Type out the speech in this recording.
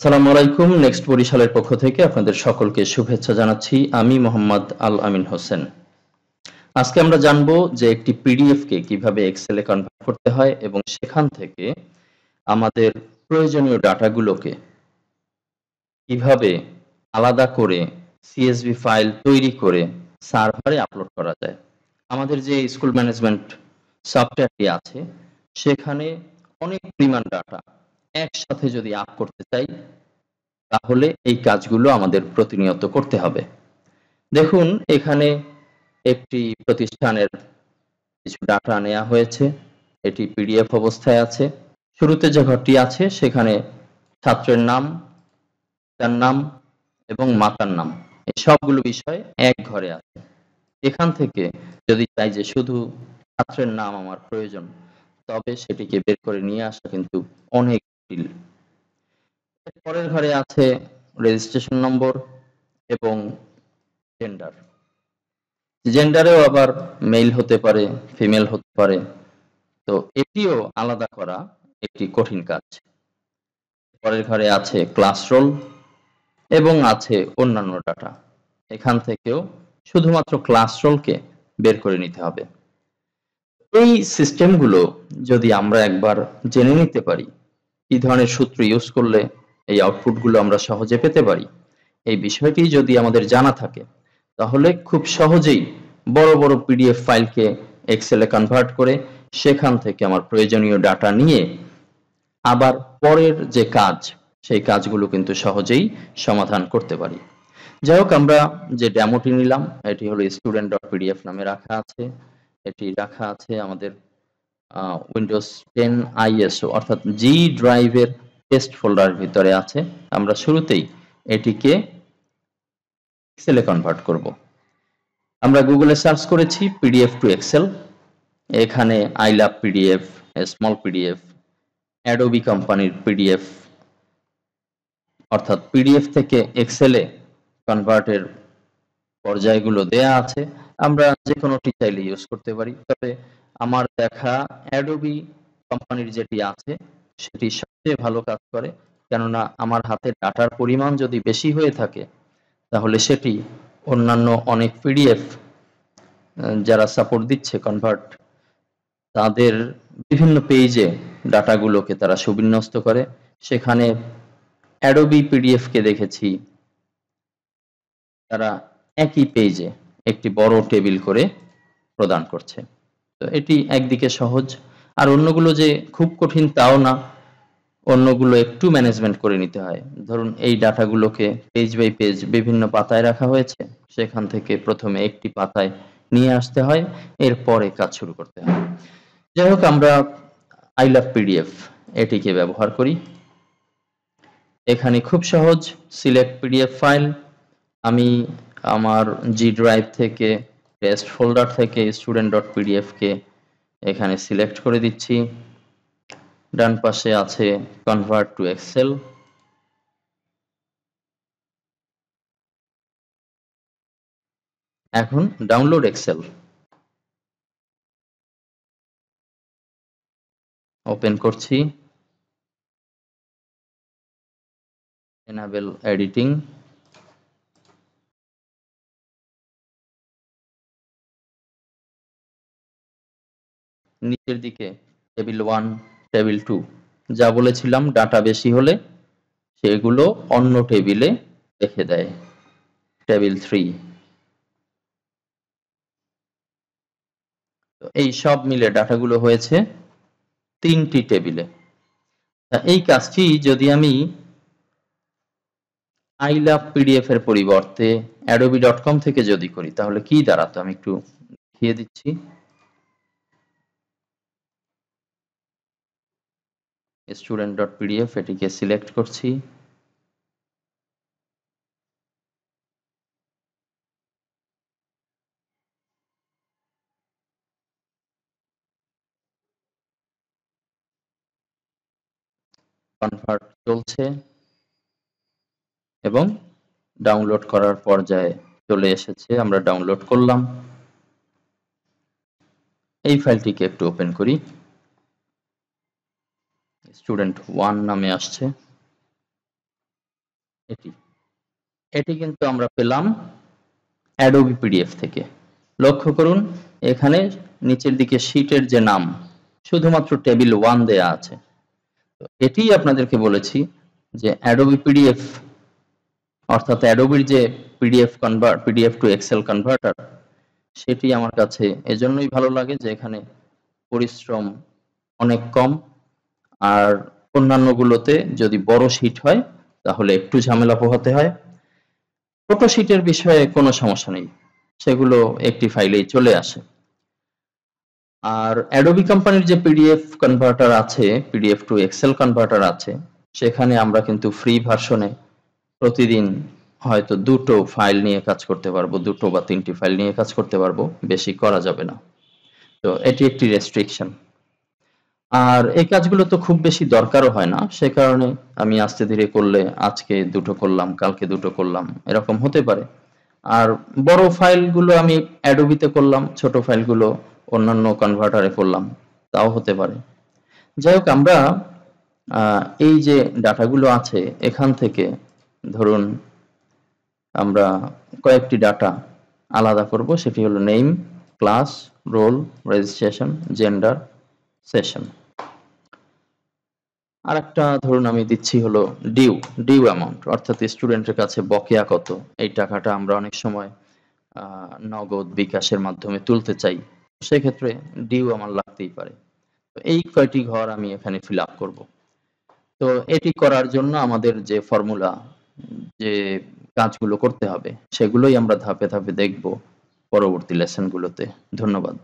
আসসালামু আলাইকুম। নেক্সট বরিশালের পক্ষ থেকে আপনাদের সকলকে শুভেচ্ছা জানাচ্ছি। আমি মোহাম্মদ আল আমিন হোসেন। আজকে আমরা জানবো যে একটি পিডিএফ কে কিভাবে এক্সেলে কনভার্ট করতে হয় এবং সেখান থেকে আমাদের প্রয়োজনীয় ডাটাগুলোকে কিভাবে আলাদা করে সিএসভি ফাইল তৈরি করে সার্ভারে আপলোড করা যায়। আমাদের যে স্কুল ম্যানেজমেন্ট সফটওয়্যারটি আছে সেখানে অনেক পরিমাণ ডাটা একসাথে যদি আপ করতে চাই তাহলে এই কাজগুলো আমাদের প্রতিনিয়ত করতে হবে। দেখুন এখানে একটি প্রতিষ্ঠানের কিছু ডাটা নেওয়া হয়েছে। এটি পিডিএফ অবস্থায় আছে। শুরুতে যে ঘরটি আছে সেখানে ছাত্রের নাম, পিতার নাম এবং মাতার নাম এই সবগুলো বিষয় এক ঘরে আছে। এখান থেকে যদি চাই যে শুধু ছাত্রের নাম আমার প্রয়োজন, তবে সেটিকে বের করে নিয়ে আসা কিন্তু অনেক জটিল। পরের ঘরে আছে রেজিস্ট্রেশন নম্বর এবং জেন্ডার। জেন্ডারেও আবার মেল হতে পারে, ফিমেল হতে পারে। তো এটিও আলাদা করা একটি কঠিন কাজ। পরের ঘরে আছে ক্লাস রোল এবং আছে অন্যান্য ডাটা। এখান থেকেও শুধুমাত্র ক্লাস রোলকে বের করে নিতে হবে। এই সিস্টেমগুলো যদি আমরা একবার জেনে নিতে পারি, কি ধরনের সূত্র ইউজ করলে এই আউটপুটগুলো আমরা সহজে পেতে পারি, এই বিষয়টি যদি আমাদের জানা থাকে তাহলে খুব সহজেই বড় বড় পিডিএফ ফাইলকে এক্সেলে কনভার্ট করে সেখান থেকে আমার প্রয়োজনীয় ডাটা নিয়ে আবার পরের যে কাজ সেই কাজগুলো কিন্তু সহজেই সমাধান করতে পারি। যাই হোক, আমরা যে ডেমোটি নিলাম এটি হলো student.pdf নামে রাখা আছে। এটি রাখা আছে আমাদের উইন্ডোজ 10 আইএসও অর্থাৎ জি ড্রাইভের টেস্ট ফোল্ডার ভিতরে আছে। আমরা শুরুতেই এটিকে এক্সেলে কনভার্ট করব। আমরা গুগলে সার্চ করেছি পিডিএফ টু এক্সেল। এখানে I love PDF, small PDF, Adobe কোম্পানির পিডিএফ অর্থাৎ পিডিএফ থেকে এক্সেলে কনভার্টের পর্যায়গুলো দেয়া আছে। আমরা যে কোনোটি চাইলে ইউজ করতে পারি, তবে আমার দেখা অ্যাডোবি কোম্পানির যেটি আছে সেটি সবচেয়ে ভালো কাজ করে। কেননা আমার হাতে ডাটার পরিমাণ যদি বেশি হয়ে থাকে তাহলে সেটি অন্যান্য অনেক পিডিএফ যারা সাপোর্ট দিচ্ছে কনভার্ট, তাদের বিভিন্ন পেজে ডাটাগুলোকে তারা সুবিন্যস্ত করে। সেখানে অ্যাডোবি পিডিএফ কে দেখেছি তারা একই পেজে একটি বড় টেবিল করে প্রদান করছে। তো এটি একদিকে সহজ, আর অন্যগুলো যে খুব কঠিন তাও না। অন্যগুলো একটু ম্যানেজমেন্ট করে নিতে হয়। ধরুন এই ডাটাগুলোকে পেজ বাই পেজ বিভিন্ন পাতায় রাখা হয়েছে, সেখান থেকে প্রথমে একটি পাতায় নিয়ে আসতে হয়, এরপরে কাজ শুরু করতে হয়। যাই হোক, আমরা আই লাভ পিডিএফ এটিকে ব্যবহার করি। এখানে খুব সহজ, সিলেক্ট পিডিএফ ফাইল। আমি আমার জি ড্রাইভ থেকে টেস্ট ফোল্ডার থেকে student.pdf কে এখানে সিলেক্ট করে দিচ্ছি। ডান পাশে আছে কনভার্ট টু এক্সেল। এখন ডাউনলোড এক্সেল ওপেন করছি। Enable editing. নিচের দিকে টেবিল 1, টেবিল 2 যা বলেছিলাম ডাটা বেশি হলে সেগুলো অন্য টেবিলে রেখে দেয়। টেবিল 3। এই সব মিলে ডাটাগুলো হয়েছে 3টি টেবিলে। এই কাজটি যদি আমি আই লাভ পিডিএফ এর পরিবর্তে adobe.com থেকে যদি করি তাহলে কি দাঁড়াতো, আমি একটু দেখিয়ে দিচ্ছি। student.pdf এটিকে সিলেক্ট করছি। কনভার্ট চলছে এবং ডাউনলোড করার পর্যায়ে চলে এসেছে। আমরা ডাউনলোড করলাম। এই ফাইলটিকে একটু ওপেন করি। স্টুডেন্ট 1 নামে আসছে। এটি এটি কিন্তু আমরা পেলাম অ্যাডোবি পিডিএফ থেকে। লক্ষ্য করুন এখানে নিচের দিকে শীটের যে নাম শুধুমাত্র টেবিল 1 দেয়া আছে। তো এটি আপনাদেরকে বলেছি যে অ্যাডোবি পিডিএফ অর্থাৎ অ্যাডোবির যে পিডিএফ টু এক্সেল কনভার্টার সেটি আমার কাছে এজন্যই ভালো লাগে যে এখানে পরিশ্রম অনেক কম, আর অন্যান্যগুলোতে যদি বড় শীট হয় তাহলে একটু ঝামেলা পোহাতে হয়। ছোট শীটের বিষয়ে কোনো সমস্যা নেই, সেগুলো একটি ফাইলেই চলে আসে। আর অ্যাডোবি কোম্পানির যে পিডিএফ কনভার্টার আছে, পিডিএফ টু এক্সেল কনভার্টার আছে, সেখানে আমরা কিন্তু ফ্রি ভার্সনে প্রতিদিন হয়তো 2টো ফাইল নিয়ে কাজ করতে পারবো, 2টো বা 3টি ফাইল নিয়ে কাজ করতে পারবো, বেশি করা যাবে না। তো এটি একটি রেস্ট্রিকশন। আর এই কাজগুলো তো খুব বেশি দরকারও হয় না, সে কারণে আমি আস্তে ধীরে করলে আজকে 2টো করলাম, কালকে 2টো করলাম, এরকম হতে পারে। আর বড় ফাইলগুলো আমি অ্যাডোবিতে করলাম, ছোট ফাইলগুলো অন্যান্য কনভার্টারে করলাম, তাও হতে পারে। যাই হোক, আমরা এই যে ডাটাগুলো আছে এখান থেকে ধরুন আমরা কয়েকটি ডাটা আলাদা করব, সেটি হলো name, class, roll, registration, gender, session. আরেকটা ধরুন আমি দিচ্ছি হলো ডিউ অ্যামাউন্ট, অর্থাৎ স্টুডেন্টের কাছে বকেয়া কত, এই টাকাটা আমরা অনেক সময় নগদ বিকাশের মাধ্যমে তুলতে চাই, সেক্ষেত্রে ডিউ আমার লাগতেই পারে। তো এই কয়টি ঘর আমি এখানে ফিল আপ করবো। তো এটি করার জন্য আমাদের যে ফর্মুলা, যে কাজগুলো করতে হবে সেগুলোই আমরা ধাপে ধাপে দেখব পরবর্তী লেসনগুলোতে। ধন্যবাদ।